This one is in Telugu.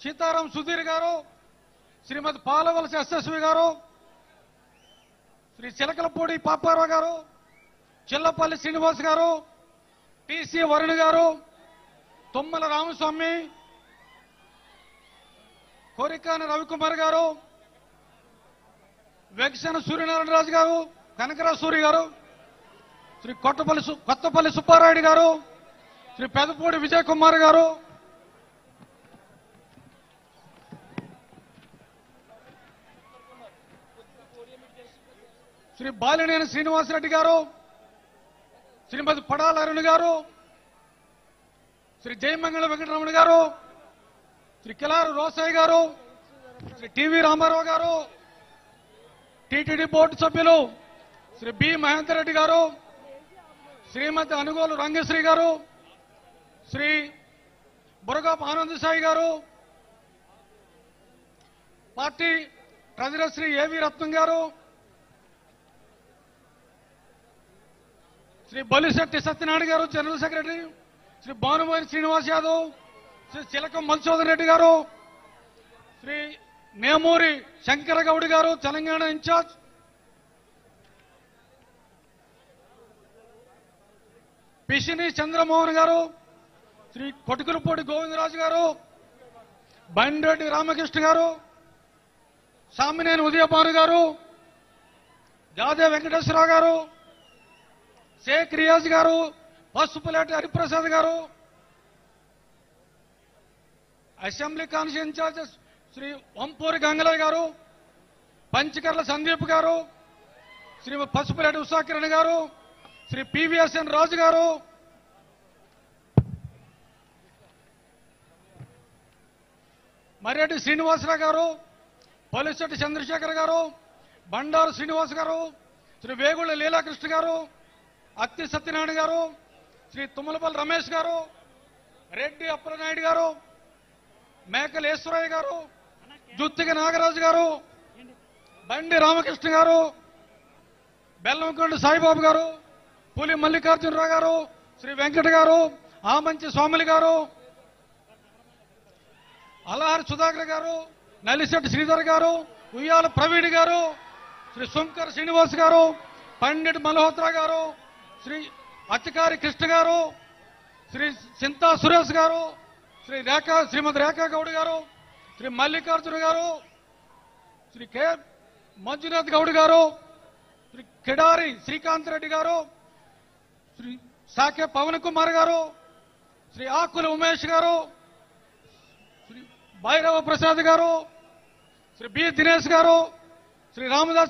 సీతారాం సుధీర్ గారు, శ్రీమతి పాలవలస ఎస్ఎస్వి గారు, శ్రీ చిలకలపూడి పాపారావు గారు, చిల్లపల్లి శ్రీనివాస్ గారు, టీసీ వరుణ్ గారు, తుమ్మల రామస్వామి, కోరికాని రవికుమార్ గారు, వెంకటేశ్వర సూర్యనారాయణరాజు గారు, కనకరావు సూరి గారు, శ్రీ కొత్తపల్లి సుబ్బారాయుడు గారు, శ్రీ పెదపూడి విజయ్ కుమార్ గారు, శ్రీ బాలినేని శ్రీనివాసరెడ్డి గారు, శ్రీమతి పడాల అరుణ్ గారు, శ్రీ జయమంగళ వెంకటరమణ గారు, శ్రీ కిలారు రోసయ్య గారు, శ్రీ టీవీ రామారావు గారు, టీటీడీ బోర్డు సభ్యులు శ్రీ బి మహేందర్ రెడ్డి గారు, శ్రీమతి అనుగోలు రంగశ్రీ గారు, శ్రీ బురగాపు ఆనంద్ సాయి గారు, పార్టీ ట్రెజరర్ శ్రీ ఏవి రత్నం గారు, శ్రీ బొలిశెట్టి సత్యనారాయణ గారు జనరల్ సెక్రటరీ, శ్రీ భానుమోహన్ శ్రీనివాస్ యాదవ్, శ్రీ చిలకం మధుసూదన్ రెడ్డి గారు, శ్రీ నేమూరి శంకర గౌడ్ గారు తెలంగాణ ఇన్ఛార్జ్, పిసిని చంద్రమోహన్ గారు, శ్రీ కొటుకులపూడి గోవిందరాజు గారు, బండిరెడ్డి రామకృష్ణ గారు, సామినేని ఉదయభాను గారు, గాదే వెంకటేశ్వరరావు గారు, షేక్ రియాజ్ గారు, Pasupuleti Hariprasad garu, assembly constituency incharges Shri Vampuri Gangalaiah garu, Panchakarla Sandeep గారు, శ్రీ పసుపులేటి ఉషాకిరణ్ గారు, శ్రీ పివిఎస్ఎన్ రాజు గారు, మర్రెడ్డి శ్రీనివాసరావు గారు, పొలిశెట్టి చంద్రశేఖర్ గారు, బండారు శ్రీనివాస్ గారు, శ్రీ వేగుళ్ల లీలాకృష్ణ గారు, అత్తి సత్యనారాయణ గారు, శ్రీ తుమ్మలపల్లి రమేష్ గారు, రెడ్డి అప్పలనాయుడు గారు, మేకల ఈశ్వరయ్య గారు, జుత్తిక నాగరాజు గారు, బండి రామకృష్ణ గారు, బెల్లంకొండ సాయిబాబు గారు, పులి మల్లికార్జునరావు గారు, శ్రీ వెంకట గారు, ఆమంచి స్వాములు గారు, అలహారి సుధాకర్ గారు, నల్లిశెట్టి శ్రీధర్ గారు, ఉయ్యాల ప్రవీణ్ గారు, శ్రీ సుంకర్ శ్రీనివాస్ గారు, పండిట్ మల్హోత్రా గారు, శ్రీ అచ్చకారి కృష్ణ గారు, శ్రీ చింతా సురేష్ గారు, శ్రీమతి రేఖా గౌడ్ గారు, శ్రీ మల్లికార్జున గారు, శ్రీ కె మంజునాథ్ గౌడ్ గారు, శ్రీ కిడారి శ్రీకాంత్ రెడ్డి గారు, శ్రీ సాకే పవన్ కుమార్ గారు, శ్రీ ఆకుల ఉమేష్ గారు, శ్రీ భైరవ ప్రసాద్ గారు, శ్రీ బి దినేష్ గారు, శ్రీ రామదాస్